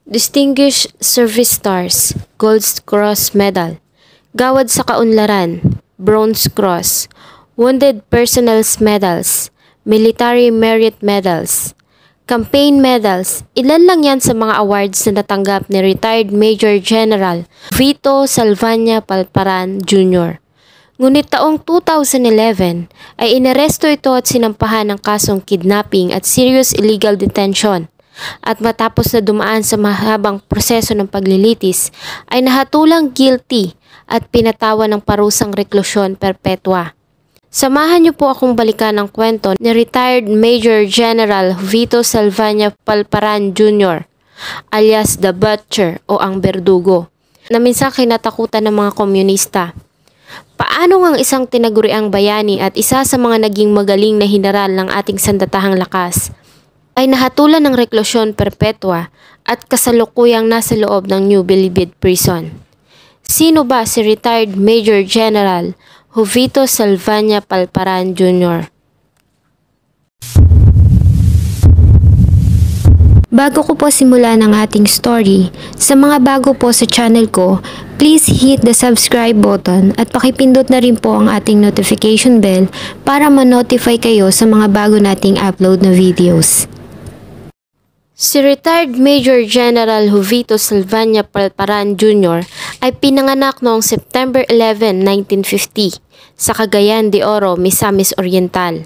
Distinguished Service Stars, Gold Cross Medal, Gawad sa Kaunlaran, Bronze Cross, Wounded Personnel's Medals, Military Merit Medals, Campaign Medals. Ilan lang yan sa mga awards na natanggap ni retired Major General Vito Salvaña Palparan Jr. Ngunit taong 2011 ay inaresto ito at sinampahan ng kasong kidnapping at serious illegal detention. At matapos na dumaan sa mahabang proseso ng paglilitis ay nahatulang guilty at pinatawan ng parusang reklusyon perpetua. Samahan niyo po akong balikan ang kwento ni retired Major General Vito Salvaña Palparan Jr. alias The Butcher o ang Berdugo na minsan kinatakutan ng mga komunista. Paano ang isang tinaguriang bayani at isa sa mga naging magaling na general ng ating sandatahang lakas ay nahatulan ng reklusyon perpetua at kasalukuyang nasa loob ng New Bilibid Prison? Sino ba si retired Major General Vito Salvaña Palparan Jr.? Bago ko po simulan ang ating story, sa mga bago po sa channel ko, please hit the subscribe button at pakipindot na rin po ang ating notification bell para ma-notify kayo sa mga bago nating upload na videos. Si retired Major General Vito Salvaña Palparan Jr. ay pinanganak noong September 11, 1950 sa Cagayan de Oro, Misamis Oriental.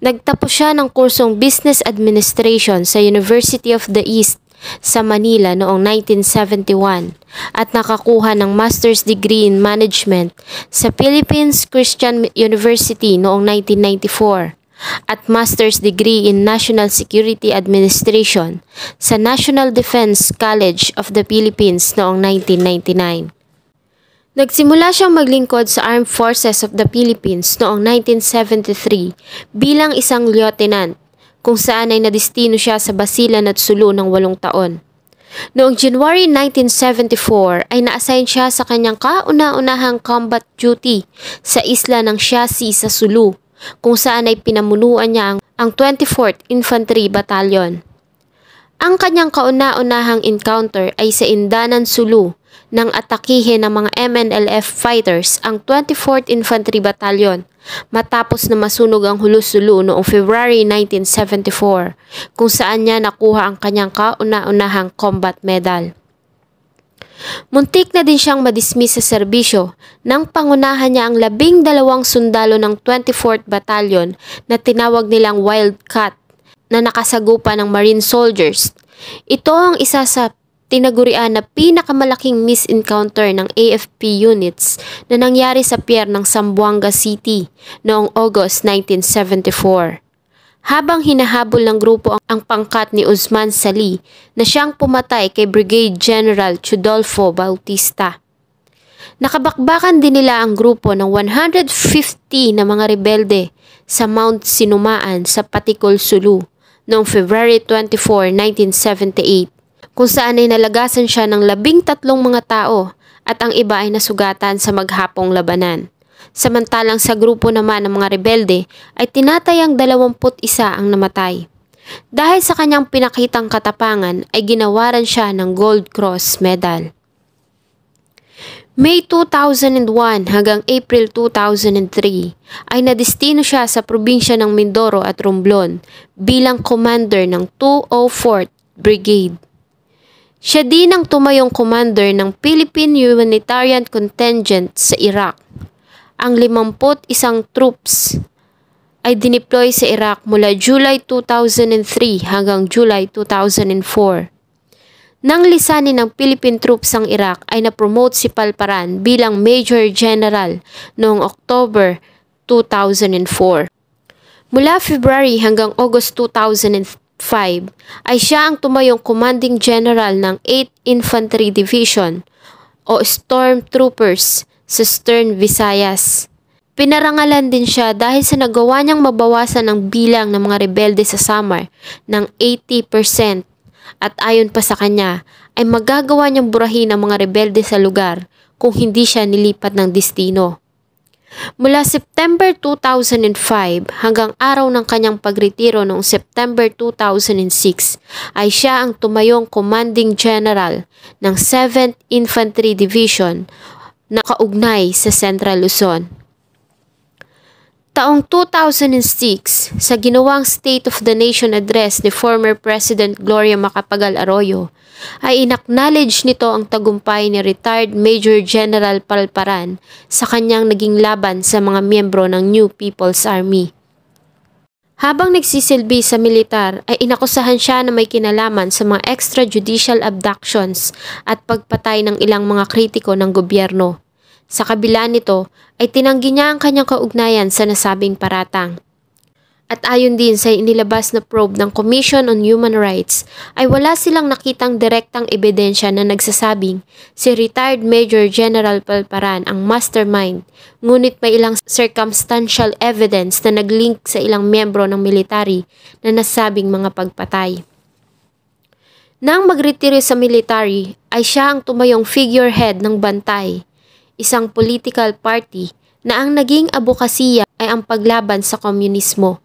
Nagtapos siya ng kursong Business Administration sa University of the East sa Manila noong 1971 at nakakuha ng Master's Degree in Management sa Philippines Christian University noong 1994. At Master's Degree in National Security Administration sa National Defense College of the Philippines noong 1999. Nagsimula siyang maglingkod sa Armed Forces of the Philippines noong 1973 bilang isang lieutenant, kung saan ay nadistino siya sa Basilan at Sulu ng 8 taon. Noong January 1974 ay na-assign siya sa kanyang kauna-unahang combat duty sa isla ng Siasi sa Sulu, kung saan ay pinamunuan niya ang 24th Infantry Battalion. Ang kanyang kauna-unahang encounter ay sa Indanan, Sulu, nang atakihin ng mga MNLF fighters ang 24th Infantry Battalion matapos na masunog ang Hulu-Sulu noong February 1974, kung saan niya nakuha ang kanyang kauna-unahang combat medal. Muntik na din siyang madismiss sa serbisyo nang pangunahan niya ang 12 sundalo ng 24th Battalion na tinawag nilang Wildcat na nakasagupa ng Marine soldiers. Ito ang isa sa tinagurian na pinakamalaking misencounter ng AFP units na nangyari sa pier ng Zamboanga City noong August 1974. Habang hinahabol ng grupo ang pangkat ni Usman Sali na siyang pumatay kay Brigade General Chudolfo Bautista. Nakabakbakan din nila ang grupo ng 150 na mga rebelde sa Mount Sinumaan sa Paticol, Sulu noong February 24, 1978, kung saan ay nalagasan siya ng 13 mga tao at ang iba ay nasugatan sa maghapong labanan. Samantalang sa grupo naman ng mga rebelde ay tinatayang 21 ang namatay. Dahil sa kanyang pinakitang katapangan ay ginawaran siya ng Gold Cross Medal. May 2001 hanggang April 2003 ay nadistino siya sa probinsya ng Mindoro at Romblon bilang commander ng 204th Brigade. Siya din ang tumayong commander ng Philippine Humanitarian Contingent sa Iraq. Ang 51 troops ay dineploy sa Iraq mula July 2003 hanggang July 2004. Nang lisanin ng Philippine troops ang Iraq ay napromote si Palparan bilang Major General noong October 2004. Mula February hanggang August 2005 ay siya ang tumayong Commanding General ng 8th Infantry Division o Stormtroopers sa Eastern Visayas. Pinarangalan din siya dahil sa nagawa niyang mabawasan ang bilang ng mga rebelde sa Samar ng 80% at ayon pa sa kanya ay magagawa niyang burahin ang mga rebelde sa lugar kung hindi siya nilipat ng destino. Mula September 2005 hanggang araw ng kanyang pagretiro noong September 2006 ay siya ang tumayong Commanding General ng 7th Infantry Division na kaugnay sa Central Luzon. Taong 2006, sa ginawang State of the Nation Address ni former President Gloria Macapagal Arroyo, ay inacknowledge nito ang tagumpay ni retired Major General Palparan sa kanyang naging laban sa mga miyembro ng New People's Army. Habang nagsisilbi sa militar ay inakusahan siya na may kinalaman sa mga extrajudicial abductions at pagpatay ng ilang mga kritiko ng gobyerno. Sa kabila nito ay tinanggi niya ang kanyang kaugnayan sa nasabing paratang. At ayon din sa inilabas na probe ng Commission on Human Rights ay wala silang nakitang direktang ebidensya na nagsasabing si retired Major General Palparan ang mastermind, ngunit may ilang circumstantial evidence na naglink sa ilang miyembro ng military na nasabing mga pagpatay. Nang magretiro sa military ay siya ang tumayong figurehead ng Bantay, isang political party na ang naging abokasiya ay ang paglaban sa komunismo.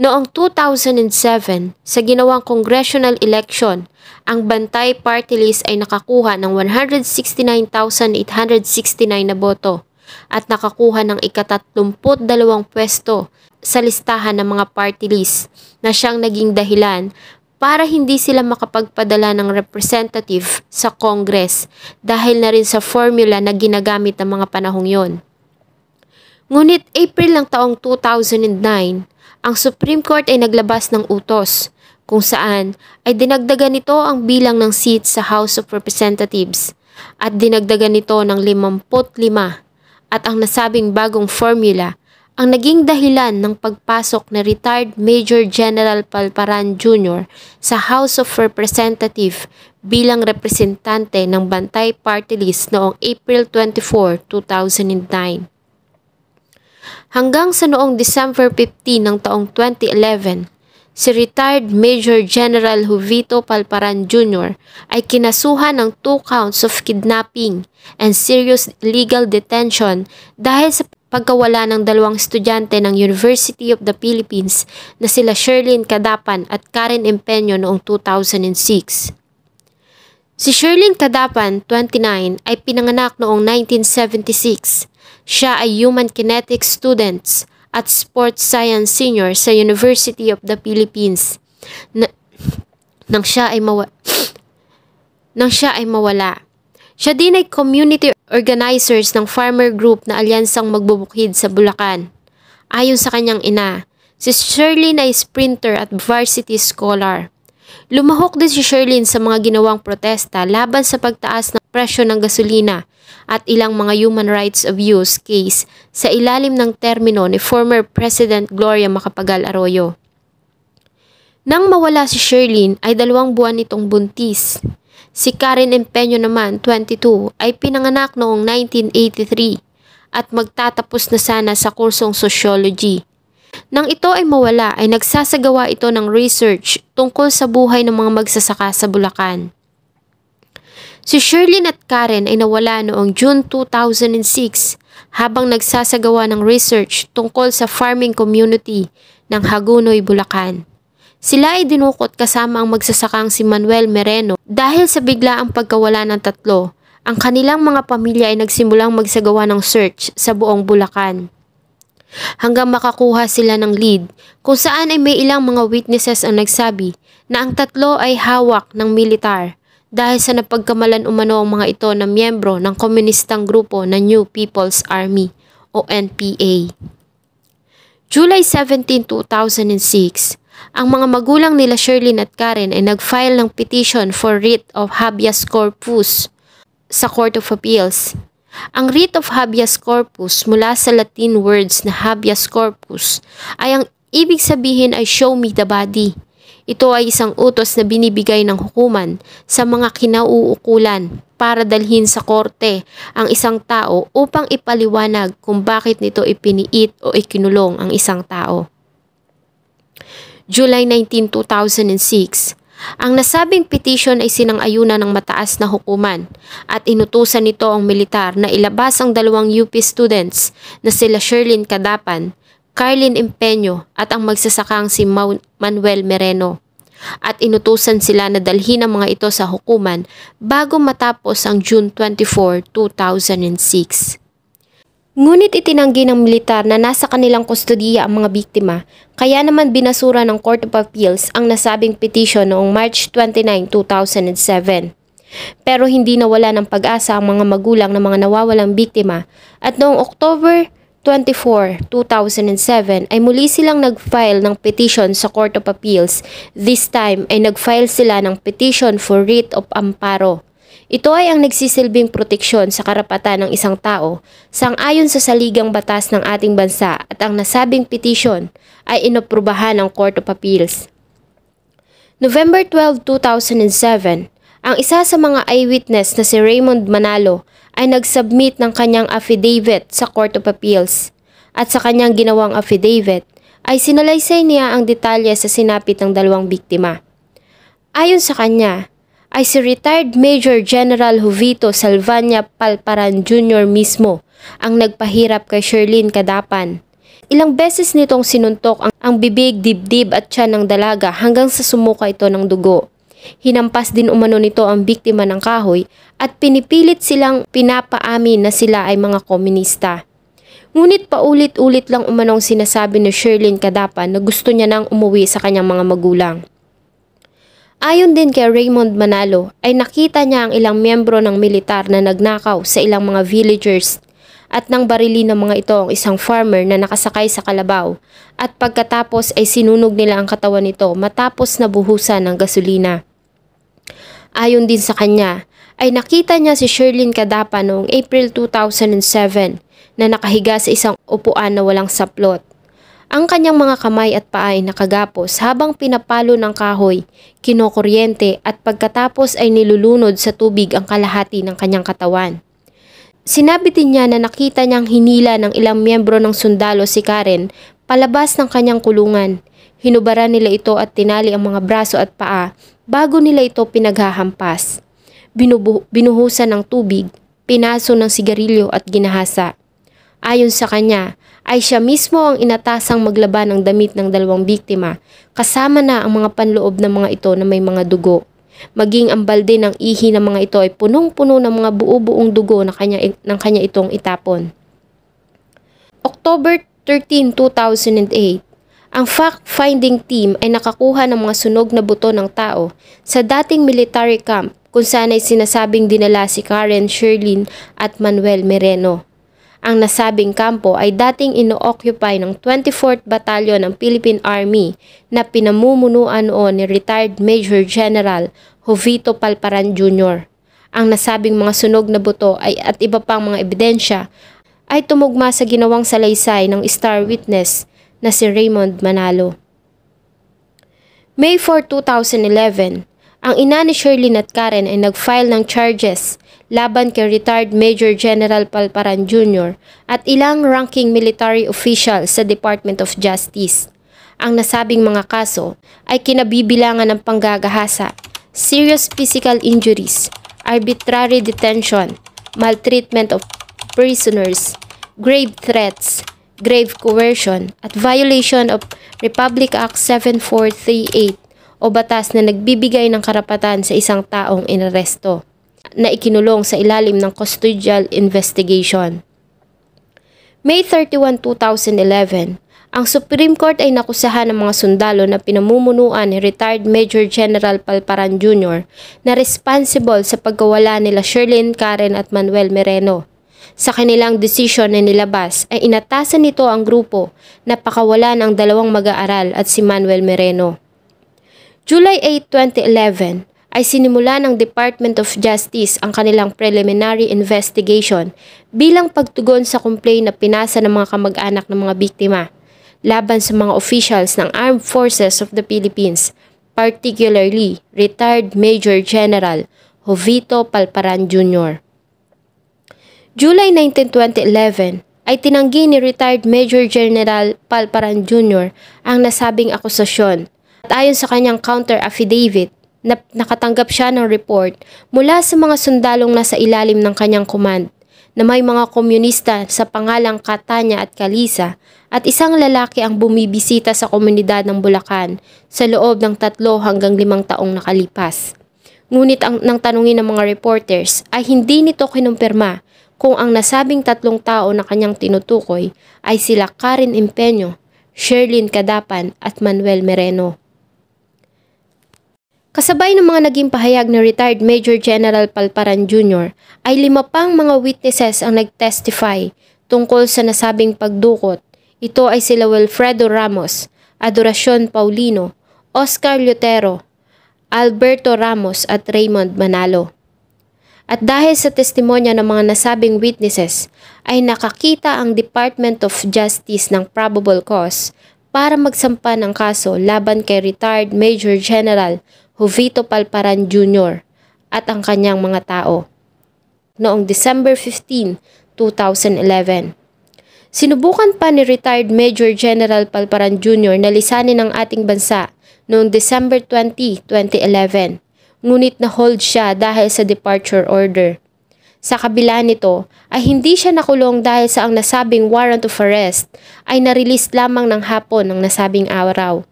Noong 2007, sa ginawang congressional election, ang Bantay Party List ay nakakuha ng 169,869 na boto at nakakuha ng ika-32 pwesto sa listahan ng mga party list na siyang naging dahilan para hindi sila makapagpadala ng representative sa Congress dahil na rin sa formula na ginagamit ng mga panahong yon. Ngunit April ng taong 2009, ang Supreme Court ay naglabas ng utos kung saan ay dinagdagan nito ang bilang ng seats sa House of Representatives at dinagdagan nito ng 55 at ang nasabing bagong formula ang naging dahilan ng pagpasok ni retired Major General Palparan Jr. sa House of Representatives bilang representante ng Bantay Party List noong April 24, 2009. Hanggang sa noong December 15 ng taong 2011, si retired Major General Jovito Palparan Jr. ay kinasuhan ng 2 counts of kidnapping and serious illegal detention dahil sa pagkawala ng 2 estudyante ng University of the Philippines na sila Sherlyn Cadapan at Karen Empeño noong 2006. Si Sherlyn Cadapan, 29, ay pinanganak noong 1976. Siya ay Human Kinetics students at Sports Science senior sa University of the Philippines. Nang siya ay mawala. Siya din ay community organizers ng farmer group na Alyansang Magbubukid sa Bulacan. Ayon sa kanyang ina, si Sherlyn ay sprinter at varsity scholar. Lumahok din si Sherlyn sa mga ginawang protesta laban sa pagtaas ng presyo ng gasolina at ilang mga human rights abuse case sa ilalim ng termino ni former President Gloria Macapagal Arroyo. Nang mawala si Sherlyn ay 2 buwan itong buntis. Si Karen Empeño naman, 22, ay pinanganak noong 1983 at magtatapos na sana sa kursong sociology. Nang ito ay mawala ay nagsasagawa ito ng research tungkol sa buhay ng mga magsasaka sa Bulacan. Si Sherlyn at Karen ay nawala noong June 2006 habang nagsasagawa ng research tungkol sa farming community ng Hagunoy, Bulacan. Sila ay dinukot kasama ang magsasakang si Manuel Mereno dahil sa biglaang pagkawala ng tatlo. Ang kanilang mga pamilya ay nagsimulang magsagawa ng search sa buong Bulacan hanggang makakuha sila ng lead kung saan ay may ilang mga witnesses ang nagsabi na ang tatlo ay hawak ng militar dahil sa napagkamalan umano ang mga ito na miyembro ng komunistang grupo na New People's Army o NPA. July 17, 2006, ang mga magulang nila Sherlyn at Karen ay nag-file ng petition for writ of habeas corpus sa Court of Appeals. Ang writ of habeas corpus mula sa Latin words na habeas corpus ay ang ibig sabihin ay show me the body. Ito ay isang utos na binibigay ng hukuman sa mga kinauukulan para dalhin sa korte ang isang tao upang ipaliwanag kung bakit nito ipiniit o ikinulong ang isang tao. July 19, 2006, Ang nasabing petition ay sinang-ayunan ng mataas na hukuman at inutusan nito ang militar na ilabas ang dalawang UP students na sila Sherlyn Cadapan, Carlin Empeño at ang magsasakang si Manuel Mereno. At inutusan sila na dalhin ang mga ito sa hukuman bago matapos ang June 24, 2006. Ngunit itinanggi ng militar na nasa kanilang kustodiya ang mga biktima, kaya naman binasura ng Court of Appeals ang nasabing petition noong March 29, 2007. Pero hindi nawala ng pag-asa ang mga magulang ng mga nawawalang biktima at noong October 24, 2007 ay muli silang nag-file ng petition sa Court of Appeals. This time ay nag-file sila ng petition for writ of amparo. Ito ay ang nagsisilbing proteksyon sa karapatan ng isang tao sang-ayon sa saligang batas ng ating bansa at ang nasabing petition ay inaprubahan ng Court of Appeals. November 12, 2007, ang isa sa mga eyewitness na si Raymond Manalo ay nag-submit ng kanyang affidavit sa Court of Appeals at sa kanyang ginawang affidavit ay sinalaysay niya ang detalye sa sinapit ng dalawang biktima. Ayon sa kanya, ay si retired Major General Jovito Salvania Palparan Jr. mismo ang nagpahirap kay Sherlyn Cadapan. Ilang beses nitong sinuntok ang bibig, dibdib at tiyan ng dalaga hanggang sa sumuka ito ng dugo. Hinampas din umano nito ang biktima ng kahoy at pinipilit silang pinapaamin na sila ay mga komunista. Ngunit paulit-ulit lang umanong sinasabi ni Sherlyn Cadapan na gusto niya nang umuwi sa kanyang mga magulang. Ayon din kay Raymond Manalo ay nakita niya ang ilang miyembro ng militar na nagnakaw sa ilang mga villagers at nang barili ng mga ito ang isang farmer na nakasakay sa kalabaw at pagkatapos ay sinunog nila ang katawan nito matapos na buhusan ng gasolina. Ayon din sa kanya ay nakita niya si Sherlyn Cadapan noong April 2007 na nakahiga sa isang upuan na walang saplot. Ang kanyang mga kamay at paa ay nakagapos habang pinapalo ng kahoy, kinokuryente at pagkatapos ay nilulunod sa tubig ang kalahati ng kanyang katawan. Sinabi din niya na nakita niyang hinila ng ilang miyembro ng sundalo si Karen palabas ng kanyang kulungan. Hinubaran nila ito at tinali ang mga braso at paa bago nila ito pinaghahampas. Binuhusan ng tubig, pinaso ng sigarilyo at ginahasa. Ayon sa kanya, ay siya mismo ang inatasang maglaban ng damit ng dalawang biktima, kasama na ang mga panloob ng mga ito na may mga dugo. Maging ang balde ng ihi ng mga ito ay punong-puno ng mga buo-buong dugo na kanya itong itapon. October 13, 2008, ang fact-finding team ay nakakuha ng mga sunog na buto ng tao sa dating military camp kung saan ay sinasabing dinala si Karen, Sherlyn at Manuel Mereno. Ang nasabing kampo ay dating ino-occupy ng 24th Battalion ng Philippine Army na pinamumunuan noon ni retired Major General Jovito Palparan Jr. Ang nasabing mga sunog na buto at iba pang mga ebidensya ay tumugma sa ginawang salaysay ng star witness na si Raymond Manalo. May 4, 2011, ang ina ni Sherlyn at Karen ay nag-file ng charges laban kay retired Major General Palparan Jr. at ilang ranking military official sa Department of Justice. Ang nasabing mga kaso ay kinabibilangan ng panggagahasa, serious physical injuries, arbitrary detention, maltreatment of prisoners, grave threats, grave coercion, at violation of Republic Act 7438 o batas na nagbibigay ng karapatan sa isang taong inaresto na ikinulong sa ilalim ng custodial investigation. May 31, 2011, ang Supreme Court ay nakusahan ng mga sundalo na pinamumunuan ni retired Major General Palparan Jr. na responsible sa pagkawala nila Sherlyn, Karen at Manuel Mereno. Sa kanilang desisyon na nilabas ay inatasan nito ang grupo na pakawalan ang dalawang mag-aaral at si Manuel Mereno. July 8, 2011, ay sinimula ng Department of Justice ang kanilang preliminary investigation bilang pagtugon sa complaint na pinasa ng mga kamag-anak ng mga biktima laban sa mga officials ng Armed Forces of the Philippines, particularly retired Major General Jovito Palparan Jr. July 19, 2011, ay tinanggi ni retired Major General Palparan Jr. ang nasabing akusasyon at ayon sa kanyang counter affidavit, Nakatanggap siya ng report mula sa mga sundalong nasa ilalim ng kanyang command na may mga komunista sa pangalang Catania at Calisa at isang lalaki ang bumibisita sa komunidad ng Bulacan sa loob ng 3 hanggang 5 taong nakalipas. Ngunit nang tanungin ng mga reporters ay hindi nito kinumpirma kung ang nasabing 3 tao na kanyang tinutukoy ay sila Karen Empeño, Sherlyn Cadapan at Manuel Mereno. Kasabay ng mga naging pahayag ni retired Major General Palparan Jr. ay 5 pang mga witnesses ang nag-testify tungkol sa nasabing pagdukot. Ito ay sila Wilfredo Ramos, Adoracion Paulino, Oscar Lutero, Alberto Ramos at Raymond Manalo. At dahil sa testimonya ng mga nasabing witnesses ay nakakita ang Department of Justice ng probable cause para magsampa ng kaso laban kay retired Major General Jovito Palparan Jr. at ang kanyang mga tao. Noong December 15, 2011. Sinubukan pa ni retired Major General Palparan Jr. na lisanin ang ating bansa noong December 20, 2011. Ngunit na-hold siya dahil sa departure order. Sa kabila nito ay hindi siya nakulong dahil sa ang nasabing warrant of arrest ay na-release lamang ng hapon ng nasabing araw.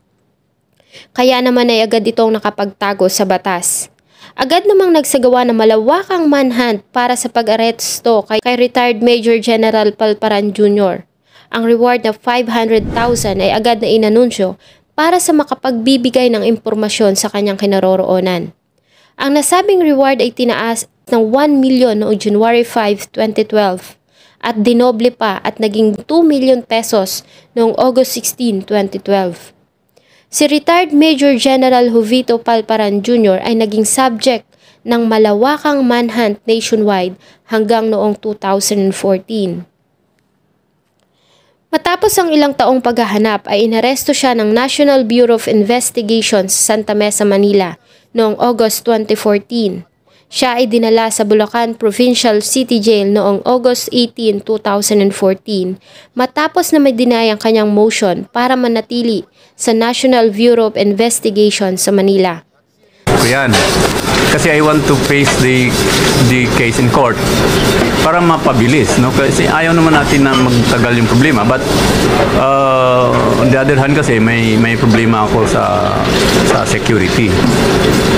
Kaya naman ay agad itong nakapagtago sa batas. Agad namang nagsagawa ng malawakang manhunt para sa pag-aresto kay retired Major General Palparan Jr. Ang reward na 500,000 ay agad na inanunsyo para sa makapagbibigay ng impormasyon sa kanyang kinaroroonan. Ang nasabing reward ay tinaas ng 1 million noong January 5, 2012 at dinoble pa at naging 2 million pesos noong August 16, 2012. Si retired Major General Jovito Palparan Jr. ay naging subject ng malawakang manhunt nationwide hanggang noong 2014. Matapos ang ilang taong paghahanap ay inaresto siya ng National Bureau of Investigation sa Santa Mesa, Manila noong August 2014. Siya ay dinala sa Bulacan Provincial City Jail noong August 18, 2014 matapos na may deny ang kanyang motion para manatili sa National Bureau of Investigation sa Manila. Yan. Kasi I want to face the case in court para mapabilis, no? Kasi ayaw naman natin na magtagal yung problema, but on the other hand kasi may problema ako sa security,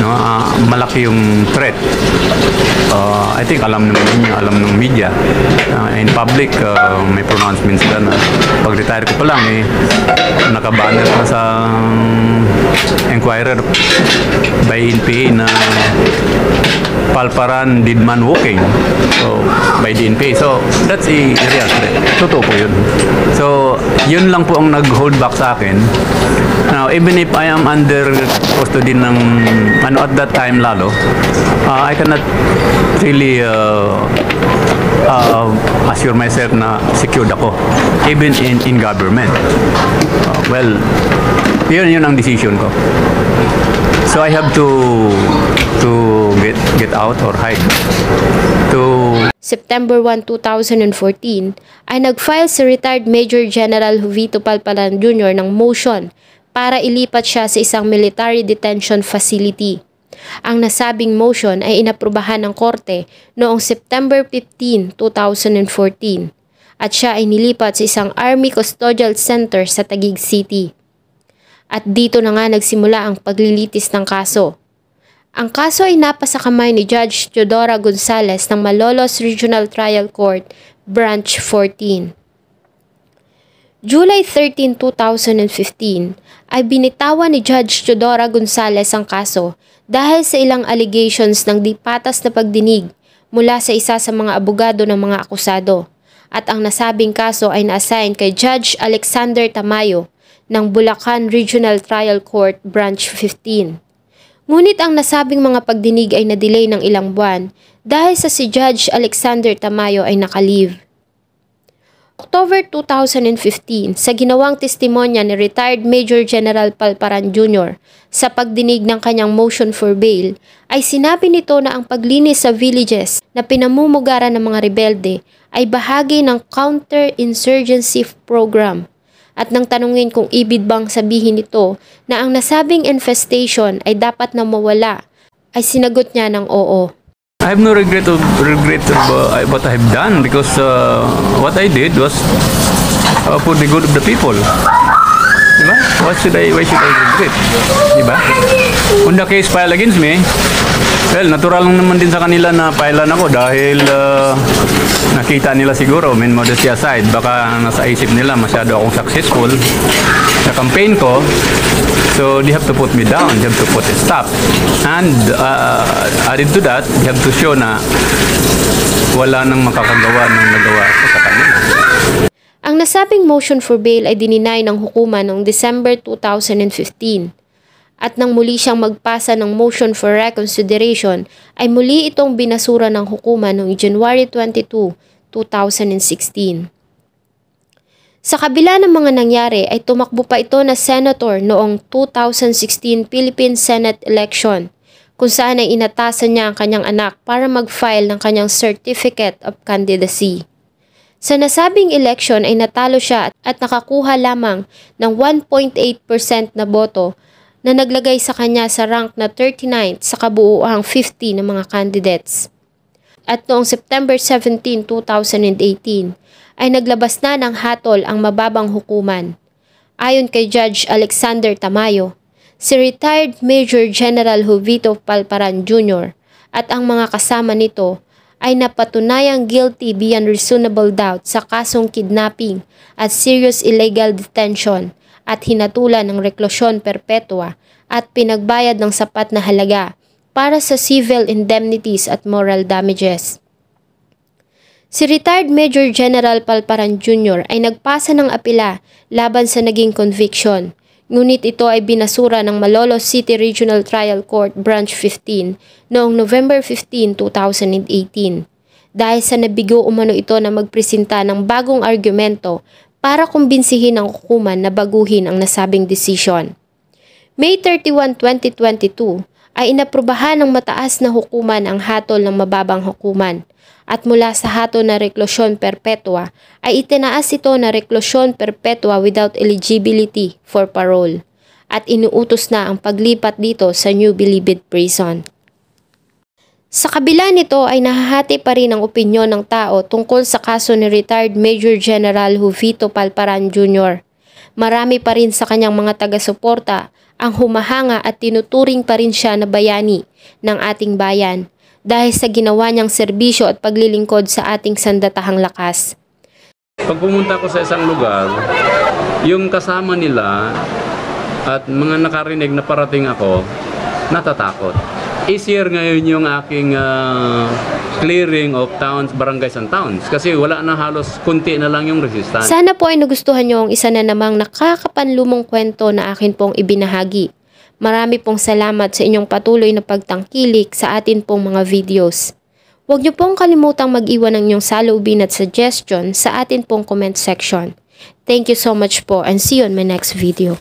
no? Malaki yung threat. I think alam naman niyo, alam ng media, in public may pronouncements sila na pag-retire ko pa lang nakabanner na sa Enquirer by NPA na Palparan did man walking, so by the NPA. So that's a real threat. Totoo po yun. So yun lang po ang nag-hold back sa akin. Now even if I am under custody ng at that time lalo, I cannot really assure myself na secured ako even in government. Well, yun ang decision ko. So I have to get out or hide. September 1, 2014 ay nag-file si retired Major General Jovito Palparan Jr. ng motion para ilipat siya sa isang military detention facility. Ang nasabing motion ay inaprubahan ng korte noong September 15, 2014 at siya ay nilipat sa isang Army Custodial Center sa Taguig City. At dito na nga nagsimula ang paglilitis ng kaso. Ang kaso ay napasa kamay ni Judge Teodora Gonzales ng Malolos Regional Trial Court, Branch 14. July 13, 2015 ay binitawan ni Judge Teodora Gonzales ang kaso dahil sa ilang allegations ng di patas na pagdinig mula sa isa sa mga abogado ng mga akusado. At ang nasabing kaso ay na-assign kay Judge Alexander Tamayo ng Bulacan Regional Trial Court, Branch 15. Ngunit ang nasabing mga pagdinig ay na-delay ng ilang buwan dahil sa si Judge Alexander Tamayo ay naka-leave. October 2015, sa ginawang testimonya ni retired Major General Palparan Jr. sa pagdinig ng kanyang motion for bail, ay sinabi nito na ang paglinis sa villages na pinamumugaran ng mga rebelde ay bahagi ng counter-insurgency program At nang tanungin kung ibig bang sabihin nito na ang nasabing infestation ay dapat na mawala, ay sinagot niya ng oo. I have no regret of what I have done because what I did was for the good of the people. Diba? Why should I regret? Diba? Kung the case filed against me, well, natural lang naman din sa kanila na filean ako dahil nakita nila siguro, modesty aside, baka nasa isip nila masyado akong successful sa campaign ko. So they have to put me down, they have to put a stop. And added to that, they have to show na wala nang makakagawa ng nagawa ko sa kanila. Ang nasabing motion for bail ay dininay ng hukuman noong December 2015. At nang muli siyang magpasa ng motion for reconsideration, ay muli itong binasura ng hukuman noong January 22, 2016. Sa kabila ng mga nangyari ay tumakbo pa ito na senator noong 2016 Philippine Senate election, kung saan ay inatasan niya ang kanyang anak para mag-file ng kanyang Certificate of Candidacy. Sa nasabing election ay natalo siya at nakakuha lamang ng 1.8% na boto na naglagay sa kanya sa rank na 39 sa kabuuang 50 ng mga candidates. At noong September 17, 2018 ay naglabas na ng hatol ang mababang hukuman. Ayon kay Judge Alexander Tamayo, si retired Major General Jovito Palparan Jr. at ang mga kasama nito ay napatunayang guilty beyond reasonable doubt sa kasong kidnapping at serious illegal detention at hinatulan ng reklusyon perpetua at pinagbayad ng sapat na halaga para sa civil indemnities at moral damages. Si retired Major General Palparan Jr. ay nagpasa ng apela laban sa naging conviction, ngunit ito ay binasura ng Malolos City Regional Trial Court Branch 15 noong November 15, 2018 dahil sa nabigo umano ito na magpresenta ng bagong argumento para kumbinsihin ang hukuman na baguhin ang nasabing desisyon. May 31, 2022 ay inaprubahan ng mataas na hukuman ang hatol ng mababang hukuman at mula sa hatol na reklusyon perpetua ay itinaas ito na reklusyon perpetua without eligibility for parole at inuutos na ang paglipat dito sa New Bilibid Prison. Sa kabila nito ay nahahati pa rin ang opinyon ng tao tungkol sa kaso ni retired Major General Jovito Palparan Jr. Marami pa rin sa kanyang mga taga-suporta ang humahanga at tinuturing pa rin siya na bayani ng ating bayan dahil sa ginawa niyang serbisyo at paglilingkod sa ating sandatahang lakas. Pag pumunta ko sa isang lugar, yung kasama nila at mga nakarinig na parating ako, natatakot. Easier ngayon yung aking clearing of towns, barangays and towns kasi wala na, halos kunti na lang yung resistance. Sana po ay nagustuhan nyo ang isa na namang nakakapanlumong kwento na akin pong ibinahagi. Marami pong salamat sa inyong patuloy na pagtangkilik sa atin pong mga videos. Huwag nyo pong kalimutang mag-iwan ng inyong saloobin at suggestion sa atin pong comment section. Thank you so much po and see you on my next video.